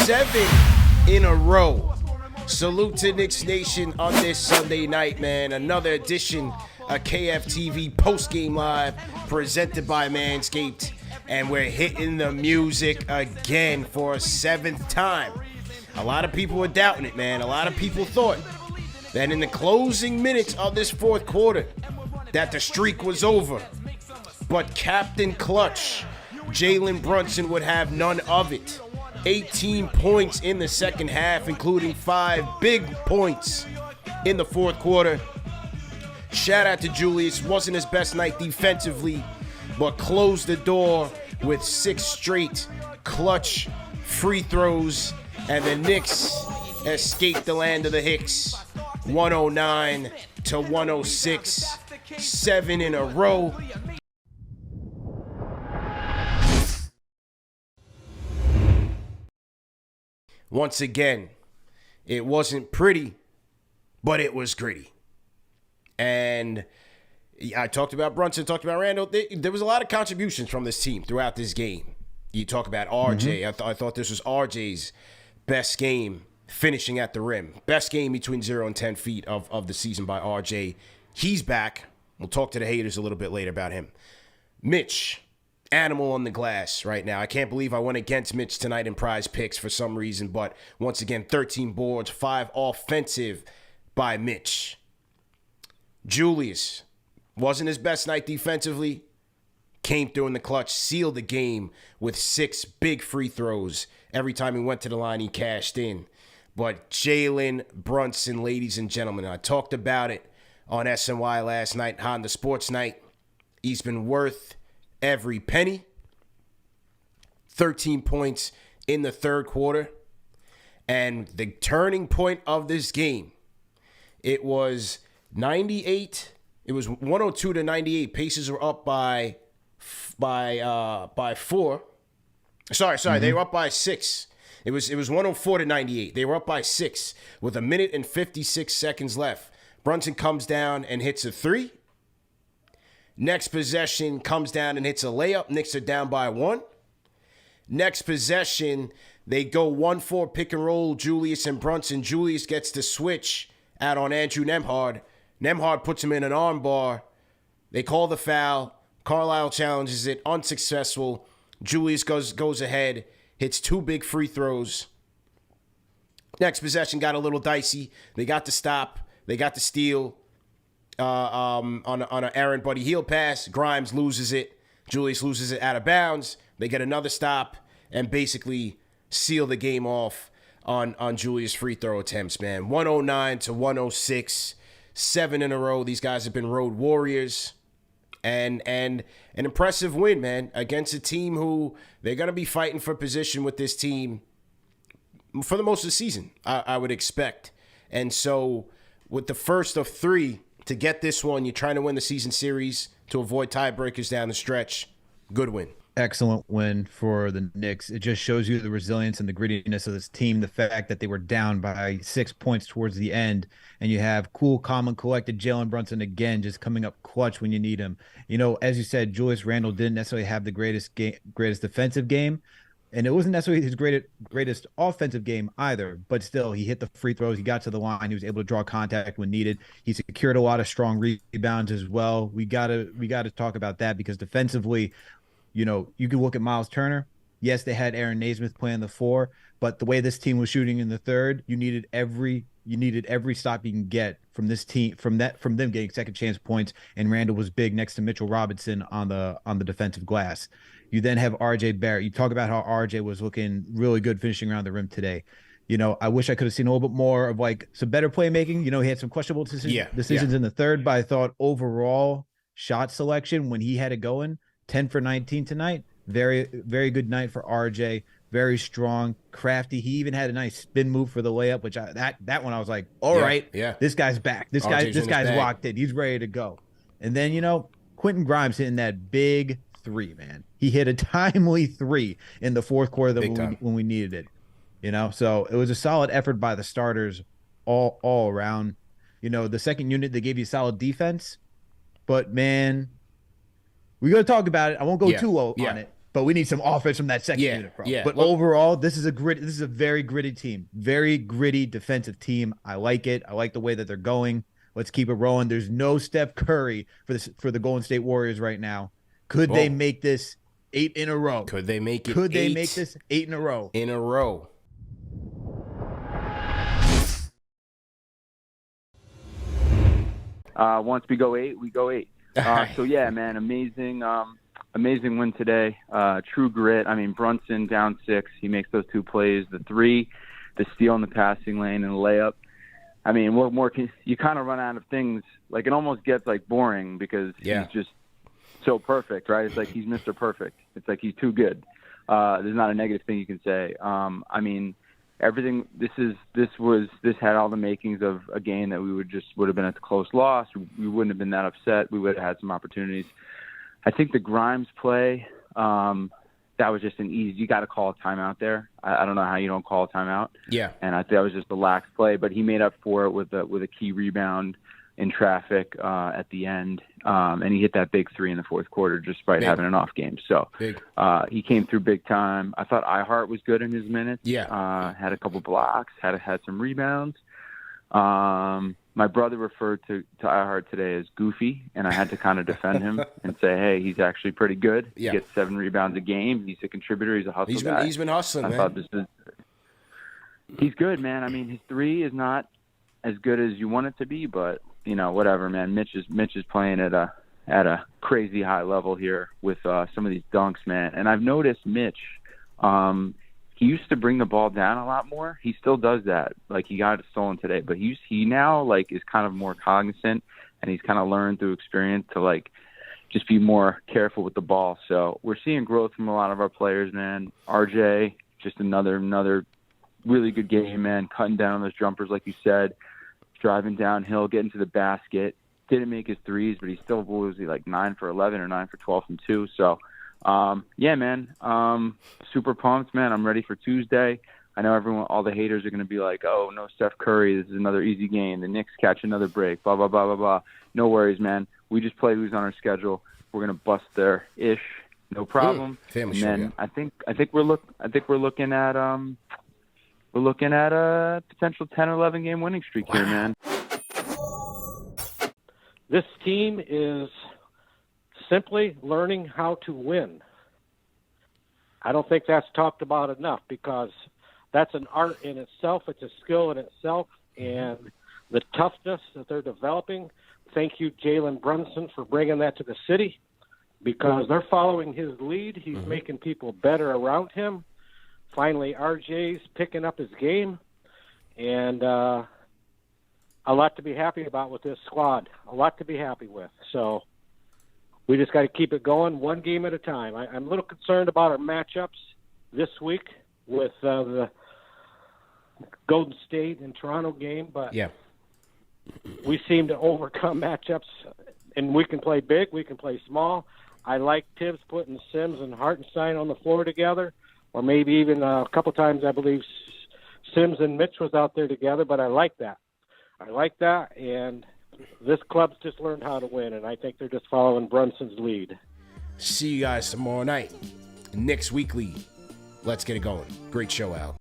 7 in a row. Salute to Knicks Nation on this Sunday night, man. Another edition of KFTV Postgame Live presented by Manscaped. And we're hitting the music again for a 7th time. A lot of people were doubting it, man. A lot of people thought that in the closing minutes of this fourth quarter that the streak was over. But Captain Clutch, Jalen Brunson, would have none of it. 18 points in the second half, including 5 big points in the fourth quarter. Shout out to Julius. Wasn't his best night defensively, but closed the door with 6 straight clutch free throws. And the Knicks escaped the land of the Hicks. 109 to 106. 7 in a row. Once again, it wasn't pretty, but it was gritty. And I talked about Brunson, talked about Randle. There was a lot of contributions from this team throughout this game. You talk about RJ. I thought this was RJ's best game finishing at the rim. Best game between 0 and 10 feet of the season by RJ. He's back. We'll talk to the haters a little bit later about him. Mitch, animal on the glass right now. I can't believe I went against Mitch tonight in prize picks for some reason, but once again, 13 boards, 5 offensive by Mitch. Julius, wasn't his best night defensively, came through in the clutch, sealed the game with 6 big free throws. Every time he went to the line, he cashed in. But Jalen Brunson, ladies and gentlemen, I talked about it on SNY last night, Honda Sports Night. He's been worth every penny. 13 points in the third quarter. And the turning point of this game, it was 98. It was 102 to 98. Pacers were up by 4. Sorry. They were up by 6. It was 104 to 98. They were up by 6 with 1 minute and 56 seconds left. Brunson comes down and hits a 3. Next possession comes down and hits a layup. Knicks are down by 1. Next possession, they go 1-4 pick and roll, Julius and Brunson. Julius gets the switch out on Andrew Nembhard. Nembhard puts him in an arm bar. They call the foul. Carlisle challenges it, unsuccessful. Julius goes ahead, hits 2 big free throws. Next possession got a little dicey. They got the stop. They got the steal on an errant Buddy Hield pass. Grimes loses it. Julius loses it out of bounds. They get another stop and basically seal the game off on Julius' free throw attempts, man. 109 to 106. 7 in a row. These guys have been road warriors. And an impressive win, man, against a team who they're going to be fighting for position with this team for the most of the season, I would expect. And so with the first of 3 to get this one, you're trying to win the season series to avoid tiebreakers down the stretch. Good win. Excellent win for the Knicks. It just shows you the resilience and the grittiness of this team. The fact that they were down by 6 points towards the end, and you have cool, calm, and collected Jalen Brunson again, just coming up clutch when you need him. You know, as you said, Julius Randle didn't necessarily have the greatest defensive game, and it wasn't necessarily his greatest offensive game either. But still, he hit the free throws. He got to the line. He was able to draw contact when needed. He secured a lot of strong rebounds as well. We gotta talk about that because defensively, you know, you can look at Miles Turner. Yes, they had Aaron Naismith playing the 4, but the way this team was shooting in the third, you needed every stop you can get from this team, from them getting second chance points. And Randle was big next to Mitchell Robinson on the defensive glass. You then have RJ Barrett. You talk about how RJ was looking really good finishing around the rim today. You know, I wish I could have seen a little bit more of like some better playmaking. You know, he had some questionable decisions in the third, but I thought overall shot selection when he had it going, 10 for 19 tonight. Very, very good night for RJ. Very strong, crafty. He even had a nice spin move for the layup, which that one I was like, all right, this guy's back. This guy's locked in. He's ready to go. And then, you know, Quentin Grimes hitting that big 3, man. He hit a timely 3 in the fourth quarter when we needed it. You know, so it was a solid effort by the starters all around. You know, the second unit, they gave you solid defense, but man, we got to talk about it. I won't go too low on it. but we need some offense from that second unit, bro. But overall, this is a very gritty team. Very gritty defensive team. I like it. I like the way that they're going. Let's keep it rolling. There's no Steph Curry for the Golden State Warriors right now. Could they make this 8 in a row? Could they make it? Could they make this 8 in a row? In a row. Once we go 8, we go 8. So yeah, man, amazing win today. True grit. I mean, Brunson down 6. He makes those 2 plays, the 3, the steal in the passing lane, and the layup. I mean, what more can you kind of run out of things? Like, it almost gets like boring because he's just so perfect, right? It's like he's Mr. Perfect. It's like he's too good. There's not a negative thing you can say. I mean, everything. This had all the makings of a game that we would have been at the close loss. We wouldn't have been that upset. We would have had some opportunities. I think the Grimes play, that was just an easy. You got to call a timeout there. I don't know how you don't call a timeout. Yeah. And I think that was just a lax play, but he made up for it with a key rebound in traffic at the end, and he hit that big 3 in the fourth quarter just by having an off game. So he came through big time. I thought Ihart was good in his minutes. Yeah. Had a couple blocks, had some rebounds. My brother referred to Ihart today as goofy, and I had to kind of defend him and say, hey, he's actually pretty good. Yeah. He gets 7 rebounds a game. He's a contributor. He's a hustle guy. He's been hustling, man. He's good, man. I mean, his 3 is not as good as you want it to be, but you know, whatever, man. Mitch is playing at a crazy high level here with some of these dunks, man. And I've noticed Mitch. He used to bring the ball down a lot more. He still does that. Like, he got it stolen today, but he now like is kind of more cognizant, and he's kind of learned through experience to like just be more careful with the ball. So we're seeing growth from a lot of our players, man. RJ, just another really good game, man. Cutting down on those jumpers, like you said, driving downhill, getting to the basket. Didn't make his 3s, but he still was like 9 for 11 or 9 for 12 from 2. So. Yeah, man. Super pumped, man. I'm ready for Tuesday. I know all the haters are going to be like, oh, no Steph Curry. This is another easy game. The Knicks catch another break, blah, blah, blah, blah, blah. No worries, man. We just play who's on our schedule. We're going to bust their ish. No problem. Family and show, then yeah. I think we're looking at a potential 10 or 11 game winning streak here, man. This team is simply learning how to win. I don't think that's talked about enough because that's an art in itself. It's a skill in itself. And the toughness that they're developing, thank you, Jalen Brunson, for bringing that to the city because they're following his lead. He's making people better around him. Finally, RJ's picking up his game. And a lot to be happy about with this squad, a lot to be happy with. So we just got to keep it going one game at a time. I'm a little concerned about our matchups this week with the Golden State and Toronto game, but we seem to overcome matchups, and we can play big, we can play small. I like Tibbs putting Sims and Hartenstein on the floor together, or maybe even a couple times I believe Sims and Mitch was out there together, but I like that. And this club's just learned how to win, and I think they're just following Brunson's lead. See you guys tomorrow night. Knicks Weekly. Let's get it going. Great show, Al.